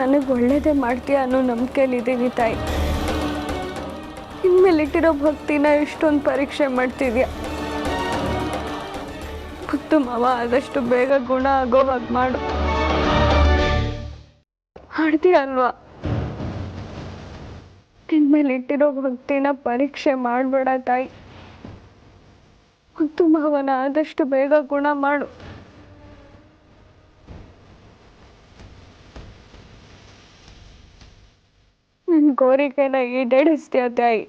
ನನಗೆ ಒಳ್ಳೇದೇ ಮಾಡ್ತೀಯ ಅನ್ನೋ ನಂಬಿಕೆಯಲ್ಲಿದ್ದೀನಿ ತಾಯಿ. ಇನ್ಮೇಲಿಟ್ಟಿರೋ ಭಕ್ತಿನ ಇಷ್ಟೊಂದು ಪರೀಕ್ಷೆ ಮಾಡ್ತಿದ್ಯಾ. ಮುದ್ದು ಮಾವ ಆದಷ್ಟು ಬೇಗ ಗುಣ ಆಗೋ ಹಾಗೆ ಮಾಡು. ಮಾಡ್ತೀಯ ಅಲ್ವಾ? ಇನ್ಮೇಲಿಟ್ಟಿರೋ ಭಕ್ತಿನ ಪರೀಕ್ಷೆ ಮಾಡಬೇಡ ತಾಯಿ. ಮುದ್ದು ಮಾವನ ಆದಷ್ಟು ಬೇಗ ಗುಣ ಮಾಡು. ನನ್ನ ಕೋರಿಕೆನ ಈಡೇರಿಸ್ತೀಯ ತಾಯಿ.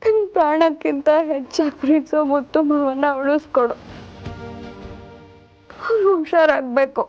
ನನ್ನ ಪ್ರಾಣಕ್ಕಿಂತ ಹೆಚ್ಚಾಗಿ ಪ್ರೀತಿಸೋ ಮುತ್ತು ಮಾವನ ಉಳಿಸ್ಕೊಡು. ಅವ್ರು ಹುಷಾರಾಗಬೇಕು.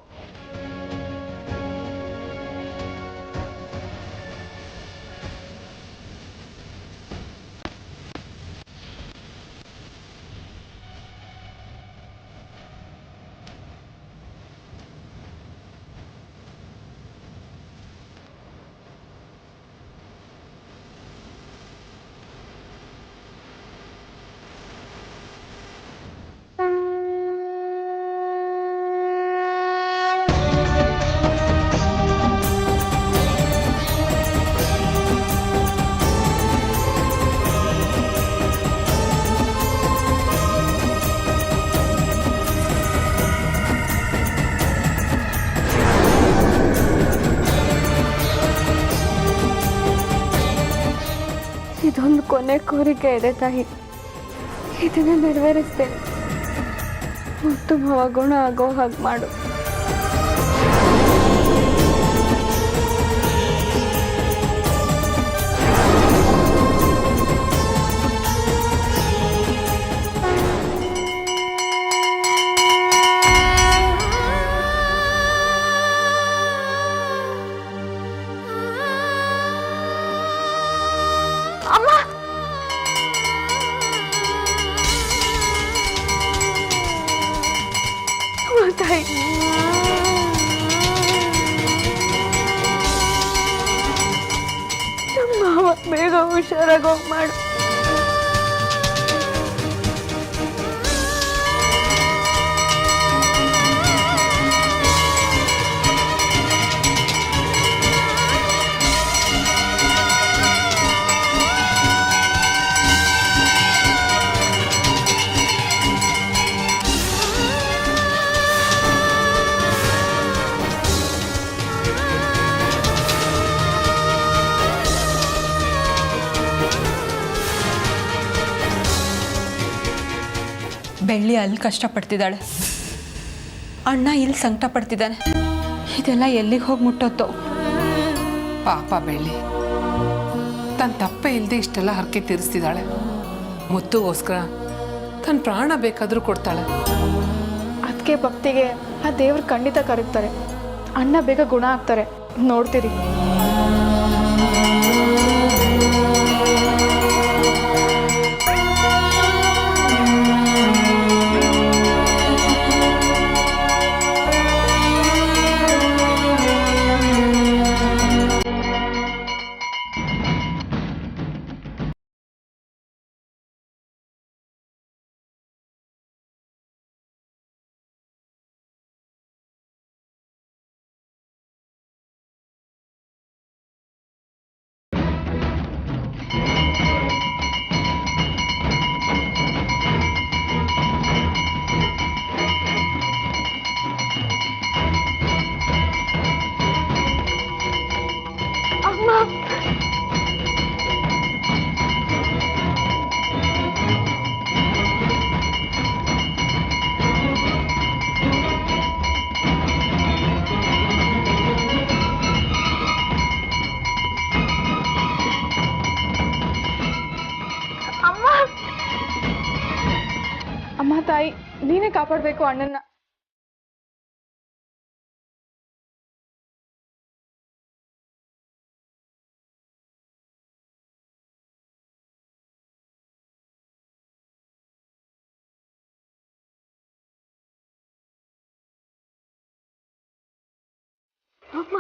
ಇದೊಂದು ಕೊನೆ ಕೋರಿಕೆ ಇದೆ ತಾಯಿ. ಇದನ್ನ ನೆರವೇರಿಸ್ತೇನೆ. ಮುತ್ತು ಮಾವ ಗುಣ ಆಗೋ ಹಾಗೆ ಮಾಡು. ಅಮ್ಮ, ತಾಯಿ, ನಮ್ಮ ಮಾವ ಬೇಗ ಹುಷಾರಾಗೋ ಮಾಡು. ಬೆಳ್ಳಿ ಅಲ್ಲಿ ಕಷ್ಟಪಡ್ತಿದ್ದಾಳೆ, ಅಣ್ಣ ಇಲ್ಲಿ ಸಂಕಟ ಪಡ್ತಿದ್ದಾನೆ. ಇದೆಲ್ಲ ಎಲ್ಲಿಗೆ ಹೋಗಿ ಮುಟ್ಟೋತ್ತೋ. ಪಾಪ ಬೆಳ್ಳಿ ತನ್ನ ತಪ್ಪೆ ಇಲ್ಲದೆ ಇಷ್ಟೆಲ್ಲ ಹರಕೆ ತೀರಿಸ್ತಿದ್ದಾಳೆ. ಮುತ್ತುಗೋಸ್ಕರ ತನ್ನ ಪ್ರಾಣ ಬೇಕಾದರೂ ಕೊಡ್ತಾಳೆ. ಅದಕ್ಕೆ ಭಕ್ತಿಗೆ ಆ ದೇವ್ರು ಖಂಡಿತ ಕರೀತಾರೆ. ಅಣ್ಣ ಬೇಗ ಗುಣ ಆಗ್ತಾರೆ, ನೋಡ್ತೀರಿ. ಅಮ್ಮ ತಾಯಿ, ನೀನೇ ಕಾಪಾಡಬೇಕು ಅಣ್ಣನ್ನ. ಅಮ್ಮ,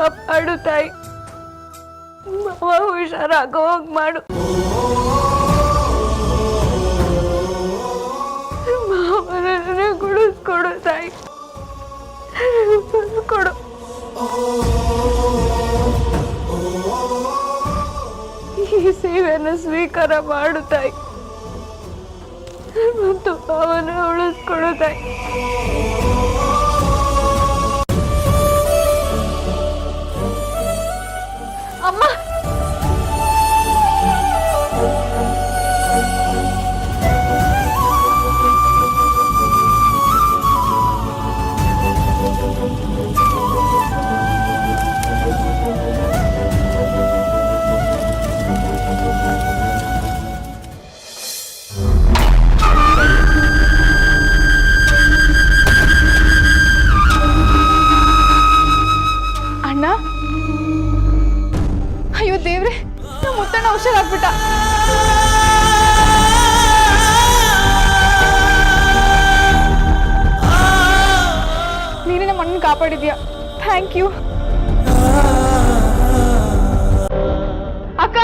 ಕಾಪಾಡು ತಾಯಿ. ಮಾವ ಹುಷಾರಾಗೋ ಹೋಗ್ ಮಾಡು. ಮಾವನ ಗುಡಿಸ್ಕೊಡು ತಾಯಿ, ಕೊಡು. ಈ ಸೇವೆಯನ್ನು ಸ್ವೀಕಾರ ಮಾಡು ತಾಯಿ ಮತ್ತು ಅವನ ಉಳಿಸ್ಕೊಡು ತಾಯಿ. ಅಮ್ಮ, ಅಣ್ಣ, ಅಯ್ಯೋ ದೇವ್ರೆ, ನಮ್ಮ ಮುತ್ತಣ್ಣ ಹುಷಾರಾಗ್ಬಿಟ್ಟ. ನೀನೇ ನಮ್ಮ ಅಣ್ಣನ ಕಾಪಾಡಿದ್ಯಾ, ಥ್ಯಾಂಕ್ ಯು. ಅಕ್ಕ,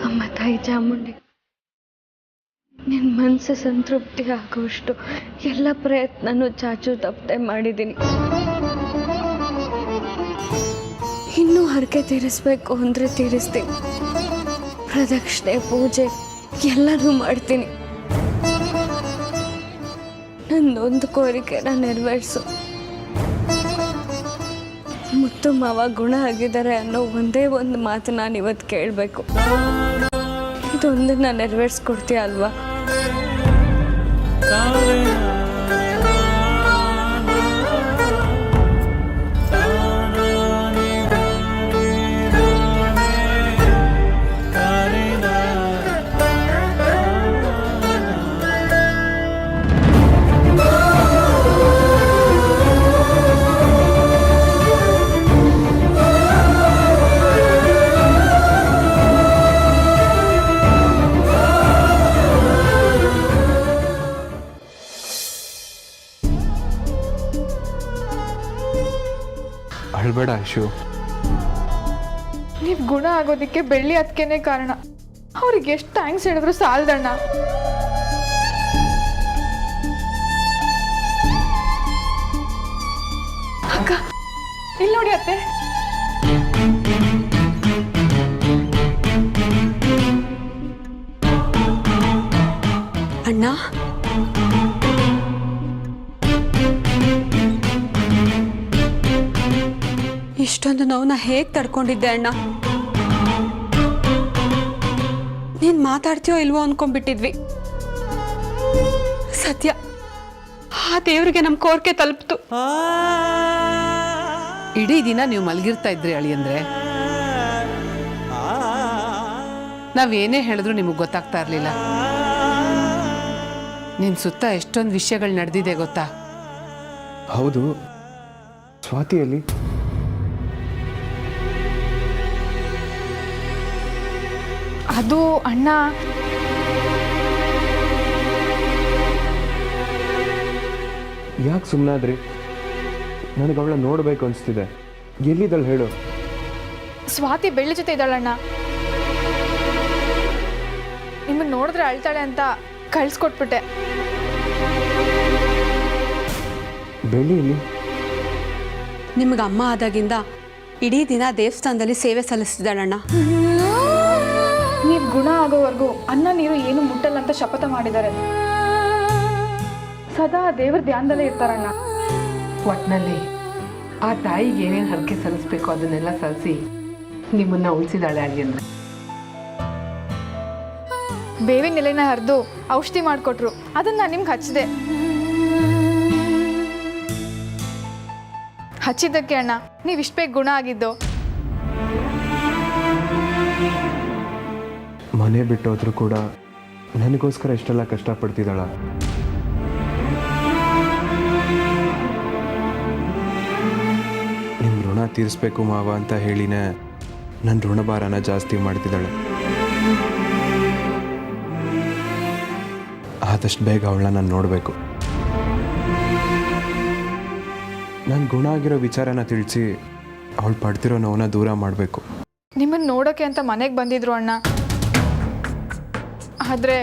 ಅಮ್ಮ ತಾಯಿ ಚಾಮುಂಡಿ, ನಿನ್ನ ಮನಸ್ಸು ಸಂತೃಪ್ತಿ ಆಗುವಷ್ಟು ಎಲ್ಲ ಪ್ರಯತ್ನನೂ ಚಾಚು ತಪ್ಪದೆ ಮಾಡಿದ್ದೀನಿ. ಇನ್ನೂ ಹರಕೆ ತೀರಿಸ್ಬೇಕು ಅಂದರೆ ತೀರಿಸ್ತೀನಿ. ಪ್ರದಕ್ಷಿಣೆ, ಪೂಜೆ ಎಲ್ಲನೂ ಮಾಡ್ತೀನಿ. ನನ್ನೊಂದು ಕೋರಿಕೆನ ನೆರವೇರಿಸು. ಮುತ್ತು ಮಾವ ಗುಣ ಆಗಿದ್ದಾರೆ ಅನ್ನೋ ಒಂದೇ ಒಂದು ಮಾತು ನಾನು ಇವತ್ತು ಕೇಳಬೇಕು. ಇದೊಂದನ್ನ ನೆರವೇರಿಸ್ಕೊಡ್ತೀಯ ಅಲ್ವಾ? ಅಳ್ಬೇಡ ಐಶು. ನೀವು ಗುಣ ಆಗೋದಕ್ಕೆ ಬೆಳ್ಳಿ ಅದಕ್ಕೇನೆ ಕಾರಣ. ಅವ್ರಿಗೆ ಎಷ್ಟು ಥ್ಯಾಂಕ್ಸ್ ಹೇಳಿದ್ರು ಸಾಲದಣ್ಣ. ಅಕ್ಕ, ಇಲ್ಲಿ ನೋಡಿ ಅತ್ತೆ. ಅಣ್ಣ, ಇಷ್ಟೊಂದು ನೋವನ್ನ ಹೇಗೆ ತಡ್ಕೊಂಡಿದ್ದೆ ಅಣ್ಣ? ನೀನ್ ಮಾತಾಡ್ತೀಯೋ ಇಲ್ವೋ ಅನ್ಕೊಂಡ್ಬಿಟ್ಟಿದ್ವಿ. ಸತ್ಯ, ಆ ದೇವ್ರಿಗೆ ನಮ್ಮ ಕೋರಿಕೆ ತಲುಪ್ತು. ಇಡೀ ದಿನ ನೀವು ಮಲಗಿರ್ತಾ ಇದ್ರಿ ಅಳಿಯಂದ್ರೆ. ನಾವೇನೇ ಹೇಳಿದ್ರು ನಿಮಗೆ ಗೊತ್ತಾಗ್ತಾ ಇರಲಿಲ್ಲ. ನಿನ್ನ ಸುತ್ತ ಎಷ್ಟೊಂದು ವಿಷಯಗಳು ನಡೆದಿದೆ ಗೊತ್ತಾ? ಹೌದು, ಸ್ವಾತಿಯಲ್ಲಿ ಅದು ಅಣ್ಣ, ಯಾಕೆ ಸುಮ್ಮನಾದ್ರಿ? ನನಗೆ ಅವಳ ನೋಡಬೇಕು ಅನಿಸ್ತಿದೆ. ಎಲ್ಲಿದ್ದಳು ಹೇಳು? ಸ್ವಾತಿ ಬೆಳ್ಳಿ ಜೊತೆ ಇದ್ದಾಳಣ್ಣ. ನಿಮಗೆ ನೋಡಿದ್ರೆ ಅಳ್ತಾಳೆ ಅಂತ ಕಳ್ಸ್ಕೊಟ್ಬಿಟ್ಟೆ. ಬೆಳ್ಳಿ ಇಲ್ಲಿ? ನಿಮ್ಗೆ ಅಮ್ಮ ಆದಾಗಿಂದ ಇಡೀ ದಿನ ದೇವಸ್ಥಾನದಲ್ಲಿ ಸೇವೆ ಸಲ್ಲಿಸ್ತಿದ್ದಾಳಣ್ಣ. ನೀವು ಗುಣ ಆಗೋವರೆಗೂ ಅನ್ನ ನೀರು ಏನು ಮುಟ್ಟಲ್ಲ ಅಂತ ಶಪಥ ಮಾಡಿದ್ದಾರೆ. ಸದಾ ದೇವ್ರ ಧ್ಯಾನದಲ್ಲೇ ಇರ್ತಾರಣ್ಣ. ಒಟ್ಟಿನಲ್ಲಿ ಆ ತಾಯಿಗೆ ಏನೇನು ಹರಕೆ ಸಲ್ಲಿಸ್ಬೇಕು ಅದನ್ನೆಲ್ಲ ಸಲ್ಲಿಸಿ ನಿಮ್ಮನ್ನ ಉಳಿಸಿದಾಳೆ ಅಳಿಯಂದ್ರೆ. ಬೇವಿನ ಎಲೆನ ಹರಿದು ಔಷಧಿ ಮಾಡಿಕೊಟ್ರು, ಅದನ್ನ ನಾನು ನಿಮ್ಗೆ ಹಚ್ಚಿದೆ. ಹಚ್ಚಿದ್ದಕ್ಕೆ ಅಣ್ಣ ನೀವು ಇಷ್ಟು ಬೇಗ ಗುಣ ಆಗಿದ್ದು. ಮನೆ ಬಿಟ್ಟೋದ್ರೂ ಕೂಡ ನನಗೋಸ್ಕರ ಇಷ್ಟೆಲ್ಲ ಕಷ್ಟಪಡ್ತಿದ್ದಾಳ. ನಿಮ್ಮ ಋಣ ತೀರಿಸ್ಬೇಕು ಮಾವ ಅಂತ ಹೇಳಿನೇ ನನ್ನ ಋಣಭಾರನ ಜಾಸ್ತಿ ಮಾಡ್ತಿದ್ದಾಳೆ. ಆದಷ್ಟು ಬೇಗ ಅವಳನ್ನ ನಾನು ನೋಡಬೇಕು. ನಾನು ಗುಣ ಆಗಿರೋ ವಿಚಾರನ ತಿಳಿಸಿ ಅವಳು ಪಡ್ತಿರೋ ನೋವನ್ನ ದೂರ ಮಾಡಬೇಕು. ನಿಮ್ಮನ್ನು ನೋಡೋಕ್ಕೆ ಅಂತ ಮನೆಗೆ ಬಂದಿದ್ರು ಅಣ್ಣ. ಆದರೆ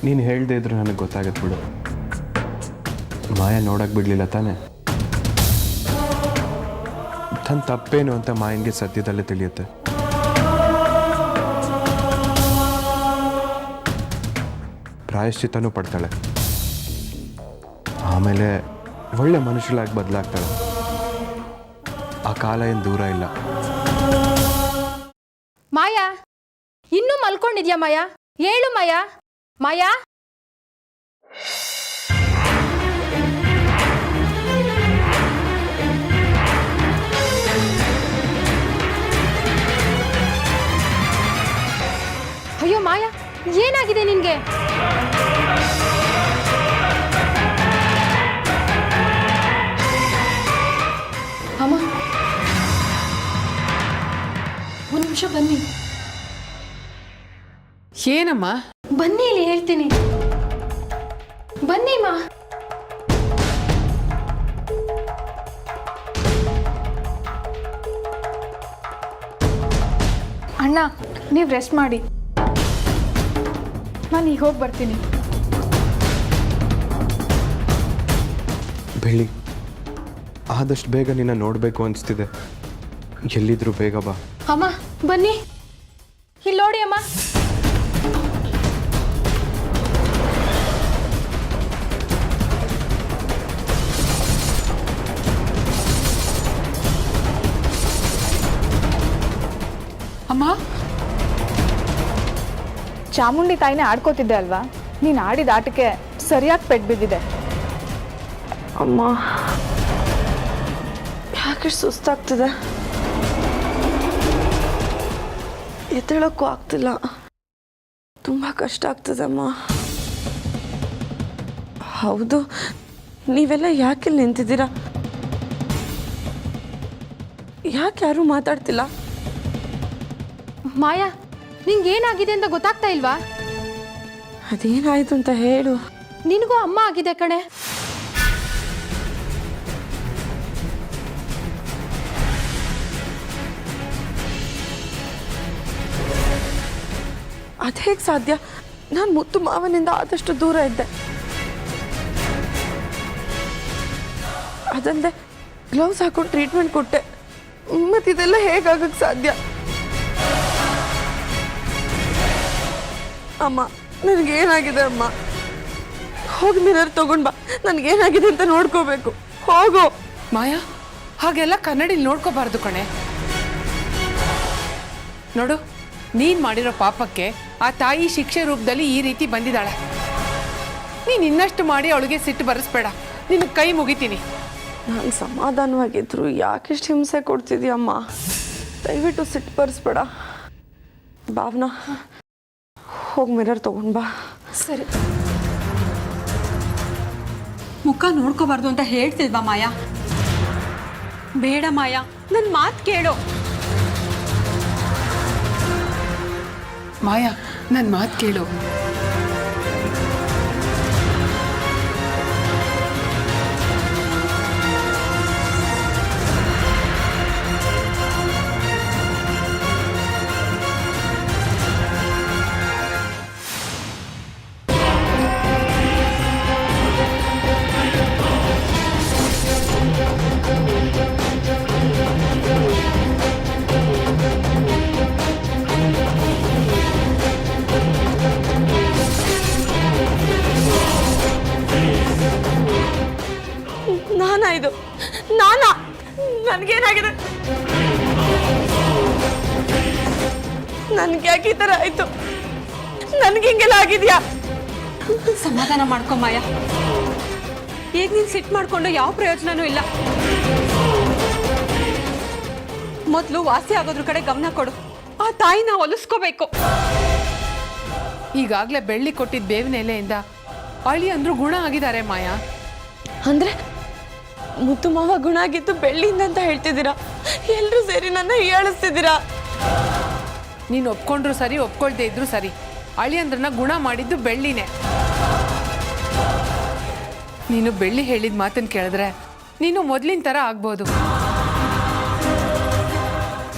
ನೀನು ಹೇಳ್ದೆ ಇದ್ರು ನನಗೆ ಗೊತ್ತಾಗತ್ತೆ ಬಿಡು. ಮಾಯ ನೋಡಕ್ಕೆ ಬಿಡಲಿಲ್ಲ ತಾನೆ. ತನ್ನ ತಪ್ಪೇನು ಅಂತ ಮಾಯನ್ಗೆ ಸದ್ಯದಲ್ಲೇ ತಿಳಿಯುತ್ತೆ. ಪ್ರಾಯಶ್ಚಿತ್ತನೂ ಪಡ್ತಾಳೆ. ಆಮೇಲೆ ಒಳ್ಳೆ ಮನುಷ್ಯಳಾಗಿ ಬದಲಾಗ್ತಾಳೆ. ಆ ಕಾಲ ಏನು ದೂರ ಇಲ್ಲ. ಮಾಯಾ, ಇನ್ನೂ ಮಲ್ಕೊಂಡಿದ್ಯಾ ಮಾಯಾ? ಹೇಳು ಮಾಯಾ. ಮಾಯಾ, ಅಯ್ಯೋ ಮಾಯಾ, ಏನಾಗಿದೆ ನಿನ್ಗೆ? ಅಮ್ಮ, ಒಂದು ನಿಮಿಷ ಬನ್ನಿ. ಏನಮ್ಮ? ಬನ್ನಿ, ಇಲ್ಲಿ ಹೇಳ್ತೀನಿ. ಬನ್ನಿ ಮಾ. ಅಣ್ಣ ನೀವು ರೆಸ್ಟ್ ಮಾಡಿ, ನಾನು ಈಗ ಹೋಗಿ ಬರ್ತೀನಿ. ಬೆಳ್ಳಿ, ಆದಷ್ಟು ಬೇಗ ನಿನ್ನ ನೋಡಬೇಕು ಅನಿಸ್ತಿದೆ. ಎಲ್ಲಿದ್ರು ಬೇಗ ಬಾ. ಅಮ್ಮ ಬನ್ನಿ, ಇಲ್ಲಿ ನೋಡಿ ಅಮ್ಮ. ಅಮ್ಮ, ಚಾಮುಂಡಿ ತಾಯಿನೇ ಆಡ್ಕೋತಿದ್ದೆ ಅಲ್ವಾ? ನೀನು ಆಡಿದ ಆಟಕ್ಕೆ ಸರಿಯಾಗಿ ಪೆಟ್ಟು ಬಿದ್ದಿದೆ. ಅಮ್ಮ, ಯಾಕೆ ಸುಸ್ತಾಗ್ತಿದೆ? ಎದ್ದೇಳೋಕ್ಕೂ ಆಗ್ತಿಲ್ಲ. ತುಂಬ ಕಷ್ಟ ಆಗ್ತದೆ ಅಮ್ಮ. ಹೌದು, ನೀವೆಲ್ಲ ಯಾಕೆ ಇಲ್ಲಿ ನಿಂತಿದ್ದೀರಾ? ಯಾಕೆ ಯಾರೂ ಮಾತಾಡ್ತಿಲ್ಲ? ಮಾಯಾ, ನಿಂಗೆ ಏನಾಗಿದೆ ಅಂತ ಗೊತ್ತಾಗ್ತಾ ಇಲ್ವಾ? ಅದೇನಾಯ್ತು ಅಂತ ಹೇಳು. ನಿನಗೂ ಅಮ್ಮ ಆಗಿದೆ ಕಣೆ. ಅದು ಹೇಗೆ ಸಾಧ್ಯ? ನಾನು ಮುತ್ತು ಮಾವನಿಂದ ಆದಷ್ಟು ದೂರ ಇದ್ದೆ. ಅದಲ್ಲದೆ ಗ್ಲೌಸ್ ಹಾಕೊಂಡು ಟ್ರೀಟ್ಮೆಂಟ್ ಕೊಟ್ಟೆ. ಮತ್ತಿದೆಲ್ಲ ಹೇಗಾಗಕ್ಕೆ ಸಾಧ್ಯ? ಅಮ್ಮ, ನನಗೇನಾಗಿದೆ ಅಮ್ಮ? ಹೋಗಿ ಮಿರರ್ ತಗೊಂಡ್ ಬಾ. ನನಗೇನಾಗಿದೆ ಅಂತ ನೋಡ್ಕೋಬೇಕು. ಹೋಗು. ಮಾಯಾ, ಹಾಗೆಲ್ಲ ಕನ್ನಡಿಲಿ ನೋಡ್ಕೋಬಾರ್ದು ಕಣೆ. ನೋಡು, ನೀನ್ ಮಾಡಿರೋ ಪಾಪಕ್ಕೆ ಆ ತಾಯಿ ಶಿಕ್ಷೆ ರೂಪದಲ್ಲಿ ಈ ರೀತಿ ಬಂದಿದ್ದಾಳೆ. ನೀನ್ ಇನ್ನಷ್ಟು ಮಾಡಿ ಅವಳಿಗೆ ಸಿಟ್ಟು ಬರೆಸ್ಬೇಡ. ನಿನ್ ಕೈ ಮುಗಿತೀನಿ. ನಾನು ಸಮಾಧಾನವಾಗಿದ್ರು ಯಾಕೆಷ್ಟು ಹಿಂಸೆ ಕೊಡ್ತಿದ್ಯಮ್ಮ? ದಯವಿಟ್ಟು ಸಿಟ್ಟು ಬರ್ಸ್ಬೇಡ. ಭಾವನಾ, ಹೋಗಿ ಮಿರರ್ ತಗೊಂಡ್ ಬಾ. ಸರಿ. ಮುಖ ನೋಡ್ಕೋಬಾರ್ದು ಅಂತ ಹೇಳ್ತಿಲ್ವಾ ಮಾಯಾ? ಬೇಡ ಮಾಯಾ, ನನ್ನ ಮಾತು ಕೇಳು. ಮಾಯಾ, ನನ್ನ ಮಾತು ಕೇಳು. ನನಗೇನಾಗಿದೆ? ನನ್ಗೆ ಯಾಕೆ ಈ ಥರ ಆಯ್ತು? ನನ್ಗೆ ಹಿಂಗೆಲ್ಲ ಆಗಿದ್ಯಾ? ಸಮಾಧಾನ ಮಾಡ್ಕೊ ಮಾಯಾ. ಈಗ ನೀನು ಸಿಟ್ಟು ಮಾಡ್ಕೊಂಡು ಯಾವ ಪ್ರಯೋಜನನೂ ಇಲ್ಲ. ಮೊದಲು ವಾಸಿ ಆಗೋದ್ರ ಕಡೆ ಗಮನ ಕೊಡು. ಆ ತಾಯಿನ ಒಲಿಸ್ಕೋಬೇಕು. ಈಗಾಗಲೇ ಬೆಳ್ಳಿ ಕೊಟ್ಟಿದ್ದ ಬೇವಿನ ಎಲೆಯಿಂದ ಅಳಿ ಅಂದ್ರು ಗುಣ ಆಗಿದ್ದಾರೆ ಮಾಯಾ. ಅಂದ್ರೆ ಮುತ್ತು ಮಾವ ಗುಣ ಆಗಿದ್ದು ಬೆಳ್ಳಿಯಿಂದ ಅಂತ ಹೇಳ್ತಿದ್ದೀರಾ? ಎಲ್ಲರೂ ಸೇರಿ ನನ್ನ ಹೀಯಾಳಿಸ್ತಿದ್ದೀರಾ? ನೀನು ಒಪ್ಕೊಂಡ್ರು ಸರಿ, ಒಪ್ಕೊಳ್ದೇ ಇದ್ರು ಸರಿ, ಅಳಿ ಅಂದ್ರನ್ನ ಗುಣ ಮಾಡಿದ್ದು ಬೆಳ್ಳಿನೇ. ನೀನು ಬೆಳ್ಳಿ ಹೇಳಿದ ಮಾತನ್ನು ಕೇಳಿದ್ರೆ ನೀನು ಮೊದಲಿನ ಥರ ಆಗ್ಬೋದು.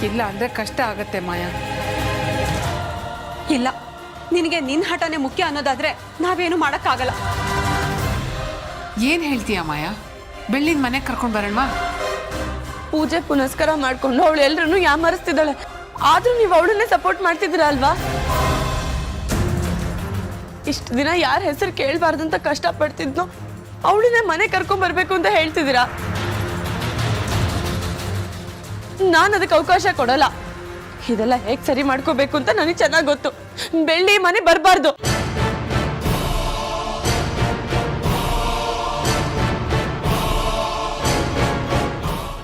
ಇಲ್ಲ ಅಂದ್ರೆ ಕಷ್ಟ ಆಗತ್ತೆ ಮಾಯಾ. ಇಲ್ಲ, ನಿನಗೆ ನಿನ್ನ ಹಠನೇ ಮುಖ್ಯ ಅನ್ನೋದಾದ್ರೆ ನಾವೇನು ಮಾಡೋಕ್ಕಾಗಲ್ಲ. ಏನು ಹೇಳ್ತೀಯ ಮಾಯಾ? ಬೆಳ್ಳಿನ ಮನೆಗೆ ಕರ್ಕೊಂಡು ಬರೋಣವಾ? ಪೂಜೆ ಪುನಸ್ಕಾರ ಮಾಡ್ಕೊಂಡು ಅವಳು ಎಲ್ರನ್ನೂ ಯಾಮರಿಸ್ತಿದ್ದಾಳೆ. ಆದ್ರೂ ನೀವು ಅವಳನ್ನೇ ಸಪೋರ್ಟ್ ಮಾಡ್ತಿದ್ದೀರಾ ಅಲ್ವಾ? ಇಷ್ಟು ದಿನ ಯಾರ ಹೆಸರು ಕೇಳಬಾರ್ದಂತ ಕಷ್ಟಪಡ್ತಿದ್ನೋ ಅವಳನ್ನೇ ಮನೆ ಕರ್ಕೊಂಡ್ ಬರ್ಬೇಕು ಅಂತ ಹೇಳ್ತಿದ್ದೀರಾ. ನಾನು ಅದಕ್ಕೆ ಅವಕಾಶ ಕೊಡಲ್ಲ. ಇದೆಲ್ಲ ಹೇಗೆ ಸರಿ ಮಾಡ್ಕೋಬೇಕು ಅಂತ ನನಗೆ ಚೆನ್ನಾಗಿ ಗೊತ್ತು. ಬೆಳ್ಳಿ ಮನೆ ಬರಬಾರ್ದು.